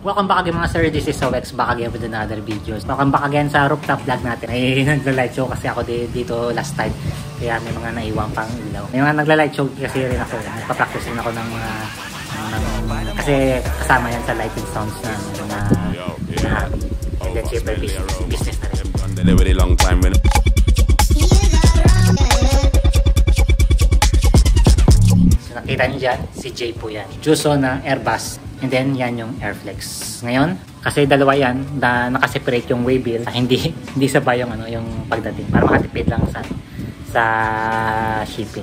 Welcome back again mga sir, this is Owex back again with another videos. Welcome back again sa rooftop vlog natin. Ay nagla-light show kasi ako dito last time. Kaya may mga naiwang pang ilaw. May mga nagla-light show kasi rin ako. Nagpa-practice rin ako ng mga kasi kasama yan sa lighting sounds na hobby. And then syempre business na rin. So nakita nyo dyan, si Jay po yan. Juso na Airbus. And then yan yung Airflex. Ngayon, kasi dalawa yan na nakaseparate yung waybill, hindi sabay yung yung pagdating para makatipid lang sa shipping.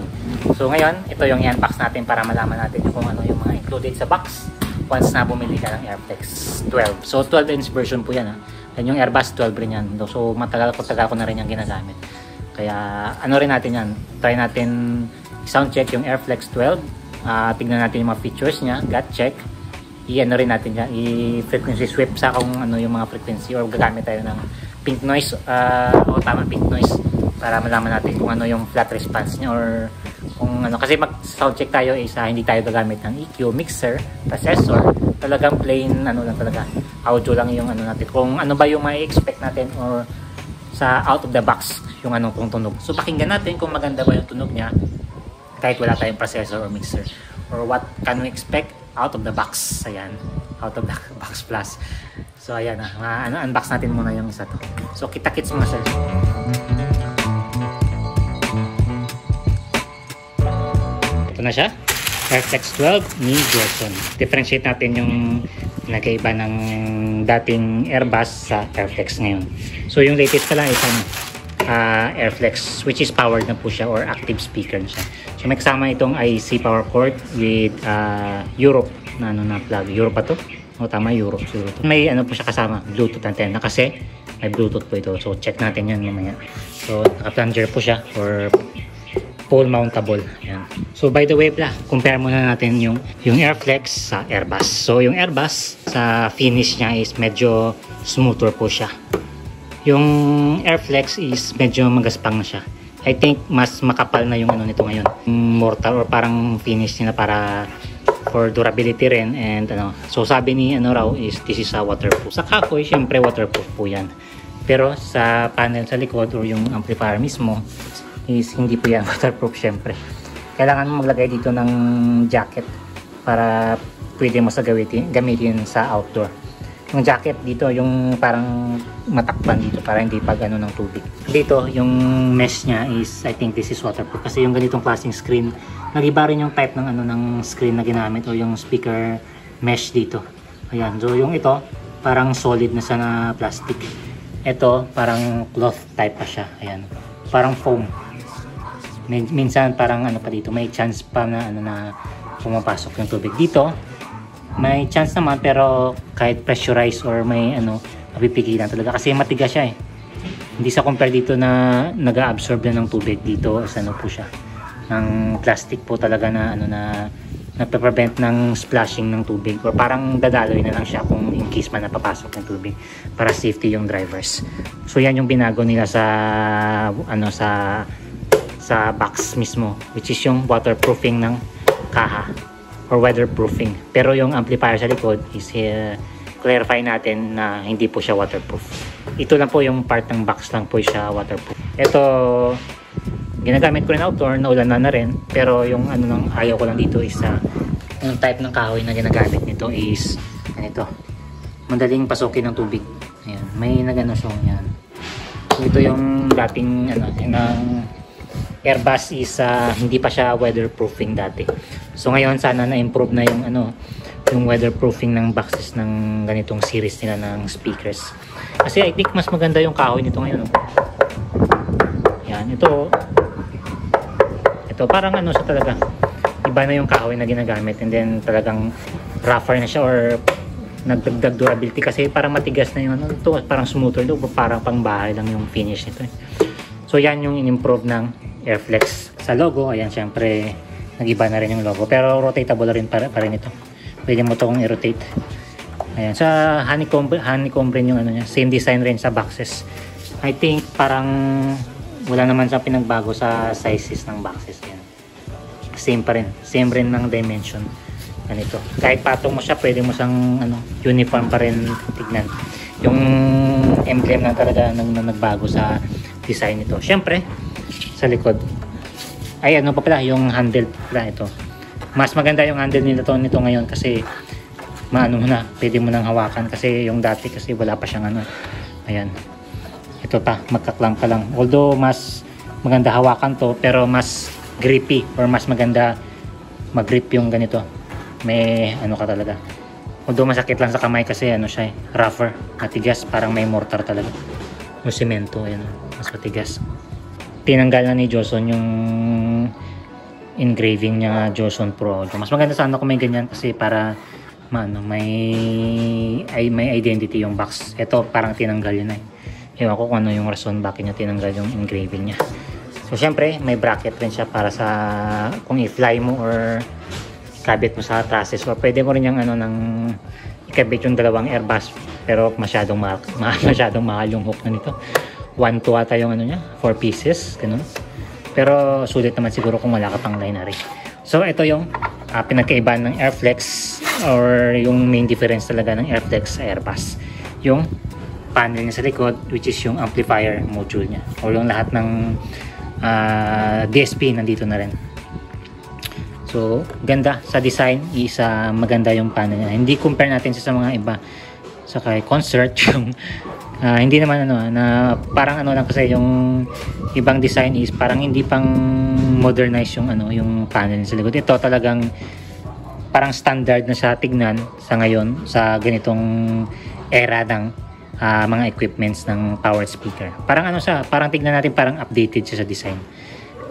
So ngayon, ito yung i-unbox natin para malaman natin kung ano yung mga included sa box once na bumili ka ng Airflex 12. So 12 inch version po yan. Yan yung Airbus 12 rin yan. So matagal ko na rin yung ginagamit. Kaya ano rin natin yan. Try natin sound check yung Airflex 12. Tignan natin yung mga features niya. Gut check. I-ano rin natin yan, i-frequency sweep sa kung ano yung mga frequency or gagamit tayo ng pink noise pink noise para malaman natin kung ano yung flat response niya or kung ano, kasi mag sound check tayo hindi tayo gagamit ng EQ, mixer, processor, talagang plain lang talaga, audio lang yung natin, kung ano ba yung ma-expect natin or sa out of the box yung kung tunog. So pakinggan natin kung maganda ba yung tunog niya kahit wala tayong processor or mixer, or what can we expect out of the box. Ayan, out of the box plus. So ayan unbox natin muna yung isa to. So kita-kits mga sir. Ito na siya, Airflex 12 ni Jorson. Differentiate natin yung nagkaiba ng dating Airbus sa Airflex ngayon. So yung latest pala is Airflex, which is powered na po siya or active speaker na siya. So may kasama itong IC power cord with Europe na plug. Europe pa to? O tama, Europe. May po siya kasama, Bluetooth antenna kasi may Bluetooth po ito. So check natin yan mamaya. So naka-plunger po siya or pole mountable. Ayan. So by the way compare muna natin yung Airflex sa Airbus. So yung Airbus sa finish niya is medyo smoother po siya. Yung Airflex is medyo magaspang na siya. I think mas makapal na yung nito ngayon. Mortar or parang finish nila para for durability rin and So sabi ni raw is this is waterproof. Sa kahoy syempre waterproof po yan. Pero sa panel sa likod or yung amplifier mismo is hindi po yan waterproof syempre. Kailangan mo maglagay dito ng jacket para pwede mo gamitin sa outdoor. Yung jacket dito, yung parang matakpan dito para hindi pag ng tubig. Dito, yung mesh niya is, I think this is waterproof. Kasi yung ganitong klaseng screen, nag-iba rin yung type ng ng screen na ginamit o yung speaker mesh dito. Ayan, so yung ito, parang solid na siya na plastic. Ito, parang cloth type pa siya. Ayan, parang foam. Minsan parang pa dito, may chance pa na na pumapasok yung tubig dito. May chance naman pero kahit pressurized or may mapipigilan talaga kasi matigas siya Hindi sa compare dito na nag-absorb na ng tubig dito po siya. Ng plastic po talaga na nagpe-prevent ng splashing ng tubig or parang dadaloy na lang siya kung in case man napapasok ng tubig para safety yung drivers. So yan yung binago nila sa sa box mismo, which is yung waterproofing ng kaha or weatherproofing. Pero yung amplifier sa likod is clarify natin na hindi po siya waterproof. Ito lang po yung part ng box lang po siya waterproof. Ito ginagamit ko rin outdoor, naulan na rin. Pero yung lang ayaw ko lang dito is yung type ng kahoy na ginagamit nito is ganito. Madaling pasukin ng tubig. Ayan, may so yan. So ito yung dating ng Airbus is hindi pa siya weatherproofing dati. So ngayon sana na-improve na yung weatherproofing ng boxes ng ganitong series nila ng speakers. Kasi I think mas maganda yung kahoy nito ngayon. Yan, ito parang siya talaga. Iba na yung kahoy na ginagamit and then talagang rougher na siya or nagdagdag durability kasi parang matigas na yung ito, parang smoother do, parang pangbahay lang yung finish nito. So yan yung in-improve ng Airflex. Sa logo, ayan syempre nag-iba na rin yung logo pero rotatable rin pa rin ito. Pwede mo itong i-rotate. Ayan, sa honeycomb rin yung niya. Same design rin sa boxes. I think parang wala naman sa pinagbago sa sizes ng boxes. Yan. Same pa rin. Same rin ng dimension. ganito. Kahit patong mo siya, pwede mo siyang uniform pa rin tignan. Yung emblem na talaga na nagbago sa design nito. Syempre, sa likod. Ay, ano pa pala, yung handle pala ito. Mas maganda yung handle nito ngayon kasi maano mo na, pwede mo nang hawakan kasi yung dati kasi wala pa siyang ano. Ayan. Ito pa, magkaklang pa lang. Although mas maganda hawakan to, pero mas grippy or mas maganda mag-grip yung ganito. May ano ka talaga. Although masakit lang sa kamay kasi ano siya, rougher, matigas, parang may mortar talaga. Yung semento, ayan, mas matigas. Tinanggal na ni Joson yung engraving niya, Joson Pro. Mas maganda sana kung may ganyan kasi para may identity yung box. Ito parang tinanggal yun eh. Ewan ko kung ano yung rason bakit niya tinanggal yung engraving niya. So syempre may bracket rin siya para sa kung i-fly mo or ikabit mo sa trusses, or pwede mo rin yung ikabit yung dalawang airbus, pero masyadong mahal yung hook na nito. 1-2 ata yung niya, 4 pieces, ganun. Pero sulit naman siguro kung wala ka pang lineary. So ito yung pinagkaiba ng Airflex, or yung main difference talaga ng Airflex sa Airbus. Yung panel niya sa likod, which is yung amplifier module niya, o yung lahat ng DSP nandito na rin. So ganda sa design, maganda yung panel niya. Hindi compare natin sa mga iba sa kay concert yung hindi naman na parang lang kasi yung ibang design is parang hindi pang modernize yung yung panel sa likod. Ito talagang parang standard na siya tignan sa ngayon sa ganitong era ng mga equipments ng powered speaker. Parang siya, parang tignan natin parang updated siya sa design.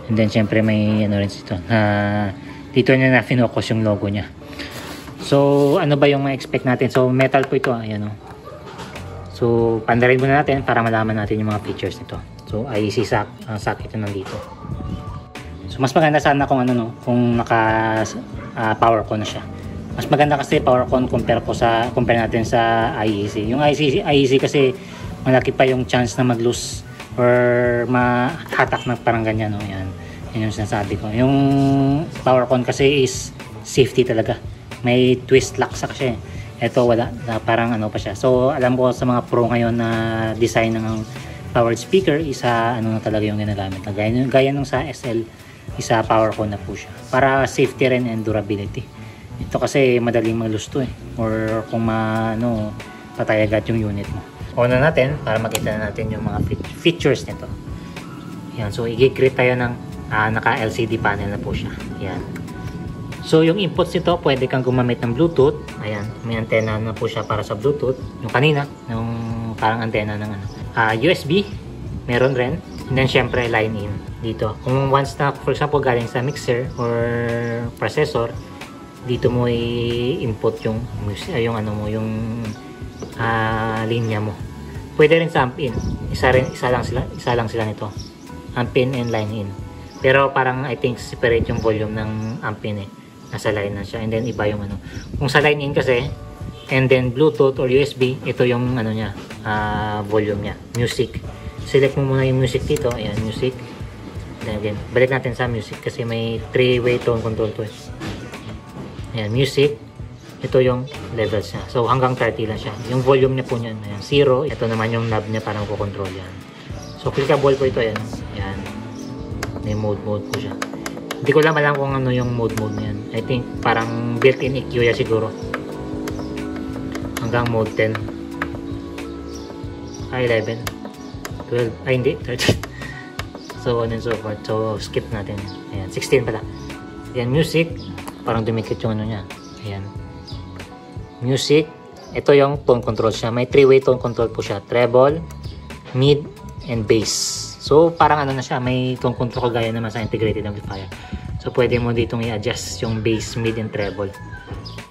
And then syempre may rin dito. Dito niya na finokus yung logo niya. So ano ba yung ma-expect natin? So metal po ito, ayan . So, pandarin muna natin para malaman natin yung mga features nito. So, IEC socket ito nandito. So, mas maganda sana kung kung naka power con na siya. Mas maganda kasi power con compare natin sa IEC. Yung IEC kasi malaki pa yung chance na mag-loose or ma-hatak na parang ganyan, Yan. Yan yung sinasabi ko. Yung power con kasi is safety talaga. May twist lock sa kasi. Ito wala, parang pa siya. So alam ko sa mga pro ngayon na design ng powered speaker, na talaga yung ginagamit. Gaya nung sa SL, power con na po siya. Para safety rin and durability. Ito kasi madaling mag-loose or kung patay agad yung unit mo. On na natin para makita na natin yung mga features nito. Yan, so i-grip tayo ng naka LCD panel na po siya. Yan. So yung inputs nito, pwede kang gumamit ng Bluetooth. Ayan, may antenna na po siya para sa Bluetooth. Yung kanina, yung parang antenna ng USB, meron rin. And then syempre line in dito. Kung once na, for example, galing sa mixer or processor, dito mo i-input yung linya mo. Pwede rin sa amp in. Isa lang sila nito. Amp in and line in. Pero parang I think separate yung volume ng amp in nasa line na siya, and then iba yung kung sa line in kasi and then Bluetooth or USB, ito yung niya, volume niya, music. Select mo muna yung music dito, ayan, music. Then again, balik natin sa music kasi may 3-way tone control to ayan, music. Ito yung levels niya, so hanggang 30 lang siya. Yung volume niya po niyan, ayan, 0. Ito naman yung knob niya para control yan. So clickable po ito, ayan, ayan. May mode po siya. Hindi ko lang alam kung yung mode niyan. I think parang built-in EQ ya siguro. Hanggang mode 10. 11. 12. Ay hindi, 13. So on and so forth. So skip natin. Ayan, 16 pala. Ayan, music. Parang dumikit yung niya. Ayan. Music. Ito yung tone control siya. May 3-way tone control po siya. Treble, mid, and bass. So parang na siya, may tone control kagaya naman sa integrated amplifier. So pwede mo ditong i-adjust yung bass, mid, and treble.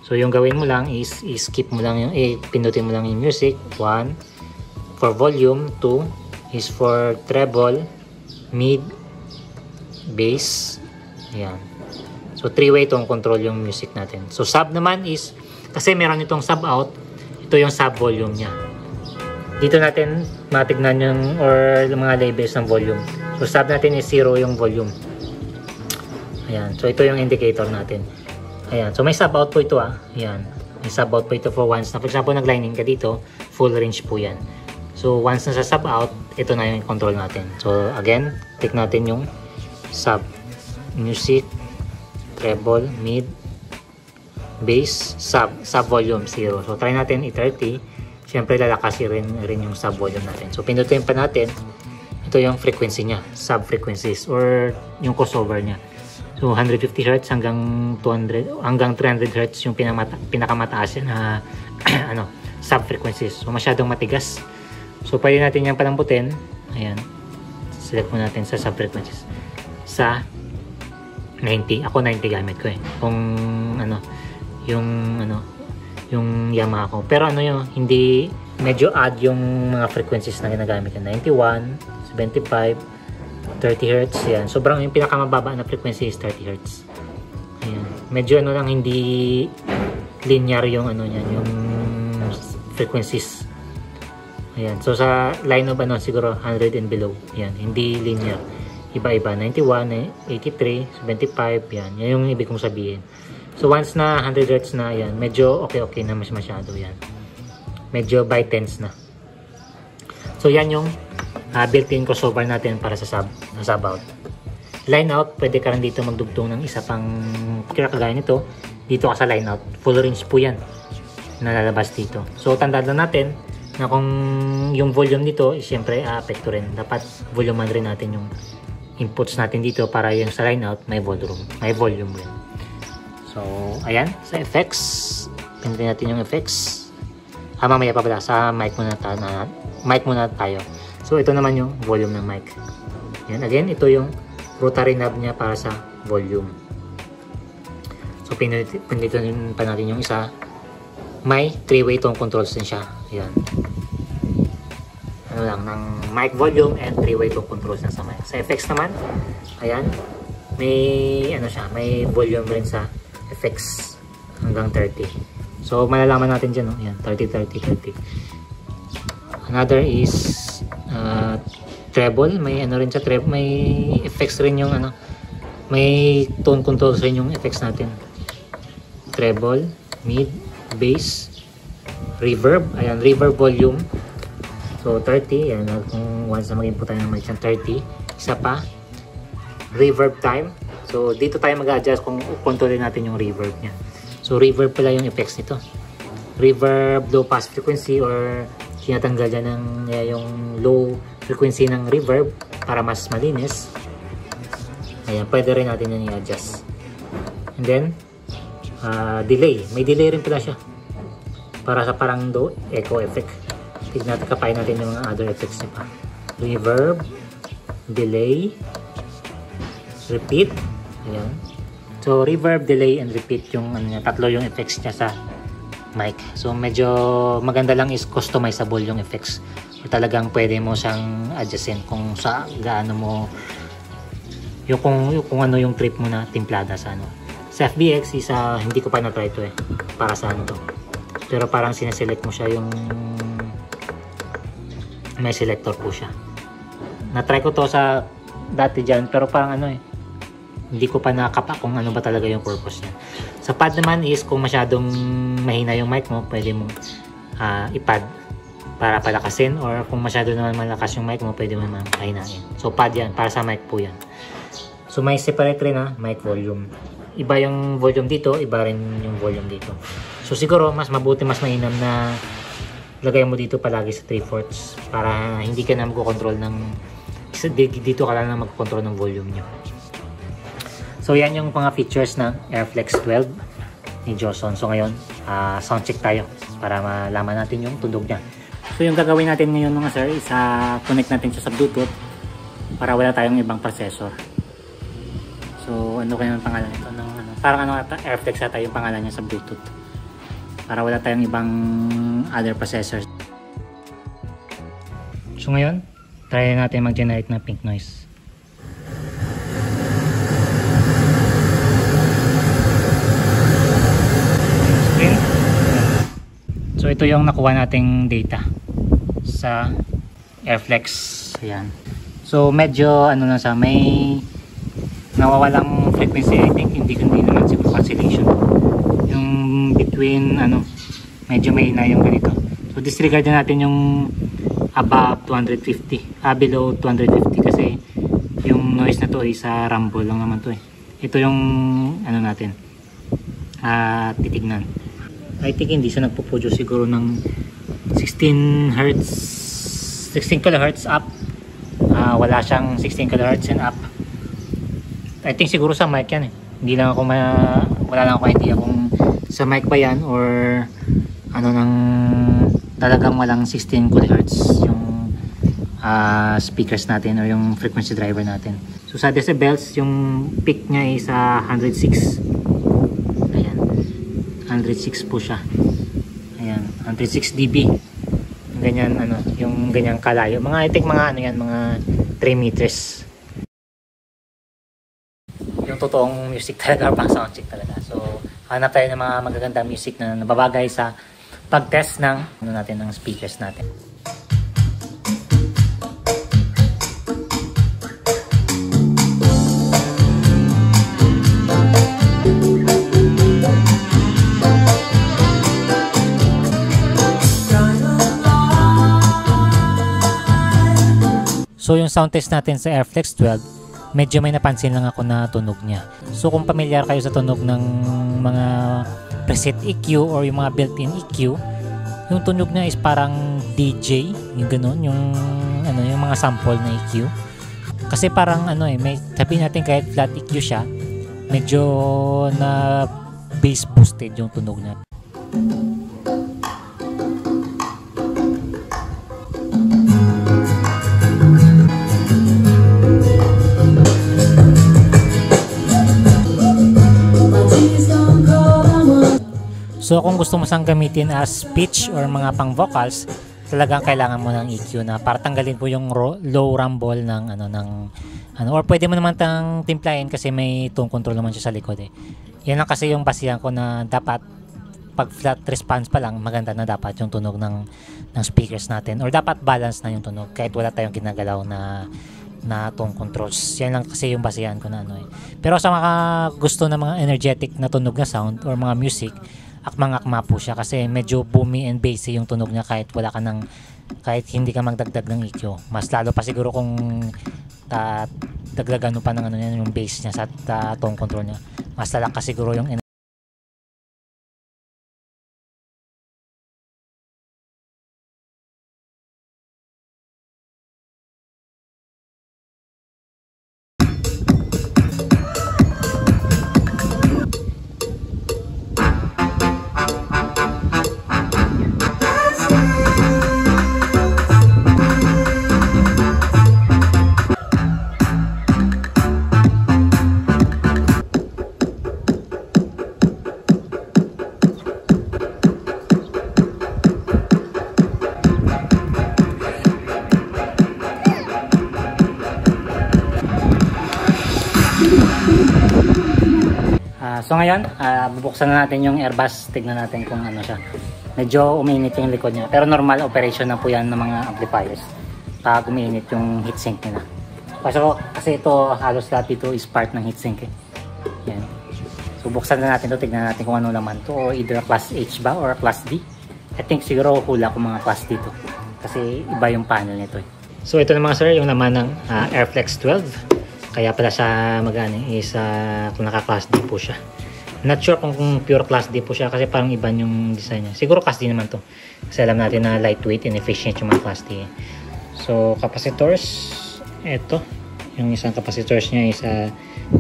So yung gawin mo lang is skip mo lang pinutin mo lang yung music. 1 for volume, 2 is for treble, mid, bass. Ayan. So 3-way tone control yung music natin. So sub naman is, kasi meron itong sub out, ito yung sub volume niya. Dito natin matignan yung yung mga labels ng volume. So sub natin is 0 yung volume. Ayan. So ito yung indicator natin. Ayan. So may sub out po ito Ayan. May sub out po ito for once na for example nag-lining ka dito, full range po yan. So once na sa sub out, ito na yung control natin. So again, click natin yung sub, music, treble, mid, bass, sub volume 0. So try natin i-30. Siyempre lalakasin rin yung sub volume natin. So pindutin pa natin, ito yung frequency niya, sub frequencies or yung crossover niya. So 150 Hz hanggang 200 hanggang 300 Hz yung pinakamataas na sub frequencies. So masyadong matigas. So pwede natin yan palambutin. Ayan. Select mo natin sa sub frequencies. Sa 90. Ako 90 gamit ko Kung yung Yamaha ko. Pero yun, hindi medyo odd yung mga frequencies na ginagamit ko. 91, 75, 30 Hz. Yan. Sobrang yung pinakamababa na frequency is 30 Hz. Ayan. Medyo lang hindi linear yung yung frequencies. Ayan. So sa line of siguro 100 and below. Yan. Hindi linear. Iba-iba. 91, 83, 75. Yan. Yan yung ibig kong sabihin. So once na 100 Hz na yan, medyo okay na masyado yan. Medyo by tens na. So yan yung built-in crossover natin para sa sub out. Line out, pwede ka rin dito magdugtong ng isa pang kagaya nito. Dito ka sa line out, full range po yan na lalabas dito. So tandaan lang natin na kung yung volume dito, siyempre apekto rin. Dapat volumean rin natin yung inputs natin dito para yung sa line out may volume rin. So ayan, sa effects, pindutin natin yung effects. Mamaya pa pala sa mic muna tayo. So ito naman yung volume ng mic. Yan, again, ito yung rotary knob niya para sa volume. So pindutin pa natin yung isa. May 3-way tone controls din siya. Yan. Ng mic volume and 3-way tone controls na sa mic. Sa effects naman, ayan, may may volume rin sa effects hanggang 30. So malalaman natin dyan, Ayan, 30, 30, 30. Another is treble. May rin sa treble. May effects rin yung may tone controls rin yung effects natin. Treble, mid, bass, reverb. Ayan, reverb volume. So 30. Ayan, kung once na mag-input tayo ng mic 30. Isa pa, reverb time. So dito tayo mag-adjust kung kontrolin natin yung reverb niya. So reverb pala yung effects nito. Reverb, low pass frequency, or tinatanggal dyan yung low frequency ng reverb para mas malinis. Ayan, pwede rin natin yan i-adjust. And then delay. May delay rin pala siya para sa parang echo effect. Tignan natin, kapain natin yung mga other effects niya pa. Reverb, delay, repeat. Ayan. So reverb, delay, and repeat yung tatlo yung effects niya sa mic. So medyo maganda lang is customizable yung effects. So, talagang pwede mo siyang adjustin kung sa gaano mo kung ano yung trip mo na timplada sa Sa FBX is hindi ko pa na-try to para sa to. Pero parang sineselect mo siya yung may selector po siya. Na-try ko to sa dati dyan pero parang hindi ko pa nakapa kung ano ba talaga yung purpose niya. Sa pad naman is kung masyadong mahina yung mic mo, pwede mong ipad para palakasin, or kung masyado naman malakas yung mic mo, pwede mo naman pahinain. So pad yan, para sa mic po yan. So may separate rin mic volume. Iba yung volume dito, iba rin yung volume dito. So siguro mas mabuti, mas mainam na lagay mo dito palagi sa 3/4 para hindi ka na magkocontrol ng dito ka lang na magkocontrol ng volume nyo. So yan yung mga features ng Airflex 12 ni Joson. So ngayon, sound check tayo para malaman natin yung tunog niya. So yung gagawin natin ngayon mga sir is connect natin siya sa Bluetooth para wala tayong ibang processor. So ano kaya ang pangalan nito? Parang Airflex ata yung pangalan niya sa Bluetooth. Para wala tayong ibang other processors. So ngayon, try natin mag-generate ng pink noise. So ito yung nakuha nating data sa Airflex. Ayan. So medyo na sa may nawawalang frequency. I think hindi naman siguro cancellation. between medyo mahina yung ganito. So disregard na natin yung above 250, below 250 kasi yung noise na to ay sa rumble lang naman to eh. Ito yung natin titignan. I think hindi siya nagpo-produce siguro ng 16 Hz 16 kHz up. Wala siyang 16 kHz and up. I think siguro sa mic yan eh. Hindi lang ako wala lang ako idea kung sa mic ba yan or nang talagang walang 16 kHz yung speakers natin or yung frequency driver natin. So sa decibels, yung peak niya ay sa 106. Ayan. 106 po siya. Ayan, 106 dB. Ganyan yung ganyang kalayo. Mga I think mga yan, mga 3 meters. Yung totoong music talaga or pang sound check talaga. So hanap tayo ng mga magagandang music na nababagay sa pag-test ng natin ng speakers natin. So yung sound test natin sa Airflex 12, medyo may napansin lang ako na tunog niya. So kung pamilyar kayo sa tunog ng mga preset EQ or yung mga built-in EQ, yung tunog niya is parang DJ, yung ganun, yung mga sample na EQ. Kasi parang may sabihin natin kahit flat EQ siya, medyo na bass boosted yung tunog niya. So kung gusto mo sang gamitin as pitch or mga pang vocals, talagang kailangan mo ng EQ na para tanggalin po yung low rumble ng or pwede mo naman tang timplahin kasi may tone control naman siya sa likod eh. Yan lang kasi yung basihan ko na dapat pag flat response pa lang maganda na dapat yung tunog ng speakers natin or dapat balance na yung tunog kahit wala tayong ginagalaw na tone controls. Yan lang kasi yung basihan ko na Pero sa mga gusto ng mga energetic na tunog na sound or mga music, akmang-akma po siya kasi medyo boomy and bassy yung tunog niya kahit hindi ka magdagdag ng EQ. Mas lalo pa siguro kung dagdagan mo pa ng yung bass niya sa tone control niya. Mas lalakas siguro yung so ngayon, bubuksan na natin yung Airbus. Tignan natin kung siya. Medyo umiinit yung likod niya. Pero normal operation na po yan ng mga amplifiers. Pag umiinit yung heatsink nila. Kasi ito, halos lahat dito is part ng heatsink eh. Yan. So buksan na natin ito. Tignan natin kung ano naman to. O either class H ba or class D. I think siguro hula kung mga class D to. Kasi iba yung panel nito eh. So ito na mga sir, yung naman ng Airflex 12. Kaya pala siya is kung naka-class D po siya. Not sure kung pure class D po siya kasi parang iba yung design niya. Siguro class D naman to. Kasi alam natin na lightweight and efficient yung mga class D. So capacitors, ito. Yung isang capacitors niya is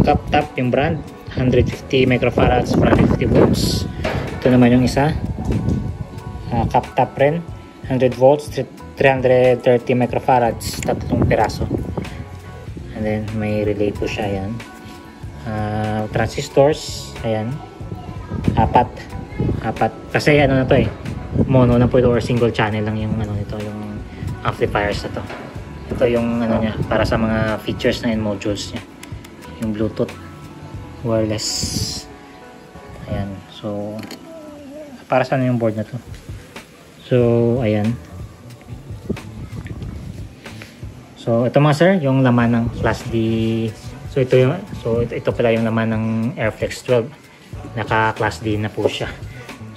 cup top yung brand. 150 microfarads, 450 volts. Ito naman yung isa. Cup top rin. 100 volts, 330 microfarads. Tatlong piraso. And then may relay po siya yan. Transistors, ayan. Apat. Kasi na to eh. Mono na po ito or single channel lang yung nito, yung amplifiers na to. Ito yung niya para sa mga features na and modules niya. Yung Bluetooth, wireless. Ayan. So para saan yung board na to? So ayan. So ito mga sir, yung laman ng Class D. So ito pala yung laman ng Airflex 12. Naka Class D na po siya.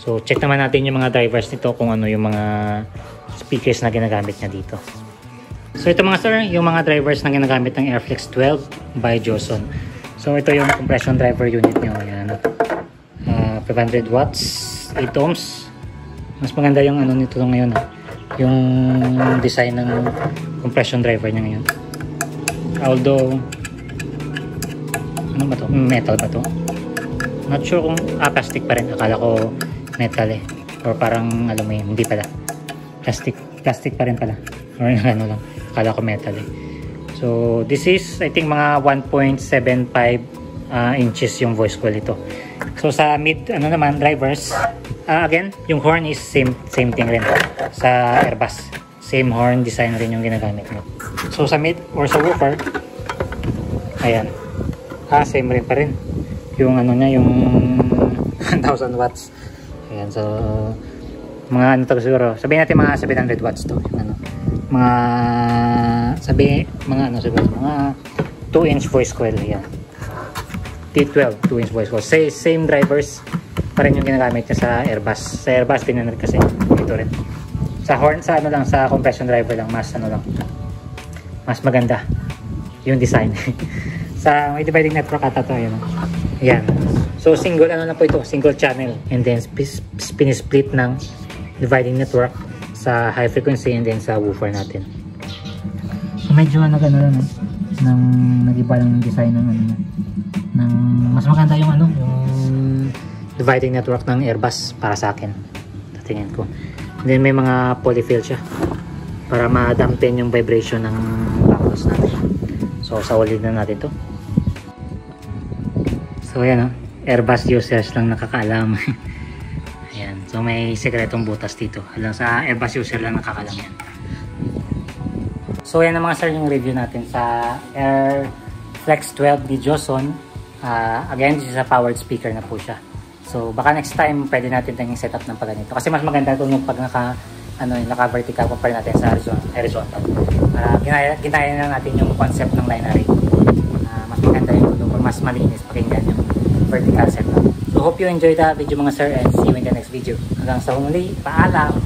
So check naman natin yung mga drivers nito kung ano yung mga speakers na ginagamit niya dito. So ito mga sir, yung mga drivers na ginagamit ng Airflex 12 by Joson. So ito yung compression driver unit nyo. Ayan, 500 watts, 8 ohms. Mas maganda yung ano nito ngayon, yung design ng compression driver niya ngayon. Although ano ba to? Metal ba to? Not sure kung plastic pa rin. Akala ko metal eh. Or parang alam mo yun, hindi pala. Plastic pa rin pala. Or ano lang. Akala ko metal eh. So this is I think mga 1.75 inches yung voice coil ito. So sa mid ano naman drivers, again yung horn is same thing rin sa Airbus. Same horn design rin yung ginagamit mo. So sa mid or sa woofer, ayan. Same rin pa rin. Yung ano niya, yung 1000 watts. Ayan, so mga ano to siguro. Sabihin natin mga 700 watts to. Yung ano, mga 2-inch voice coil. Ayan. T12, 2-inch voice coil. Same drivers pa rin yung ginagamit niya sa Airbus. Sa Airbus din na kasi ito rin. Sa horn, sa ano lang, sa compression driver lang, mas ano lang. Mas maganda yung design. Sa may dividing network ata to, ayan. Ayan. So single ano na po ito, single channel, and then split ng dividing network sa high frequency and then sa woofer natin. So medyo nag-ano lang ng nag-iba lang yung design ng ano ng mas maganda yung ano, yung dividing network ng Airbus para sa akin. Tatingin ko. And then may mga polyfill siya para ma-dampen yung vibration ng backloss natin. So sawalid na natin to. So ayan, Airbus users lang nakakaalam. Ayan, so may sekretong butas dito. Alam sa Airbus user lang nakakaalam yan. So ayan na mga sir yung review natin sa Airflex 12 ni Joson. Again, this is a powered speaker na po siya. So baka next time pwede natin tayong setup ng pagganito. Kasi mas maganda ito yung pag naka-vertical compare natin sa horizontal. Ginaya na natin yung concept ng line array. Mas maganda yung mas malinis pakinggan yung vertical setup. So hope you enjoyed the video mga sir, and see you in the next video. Hanggang sa huli, paalam!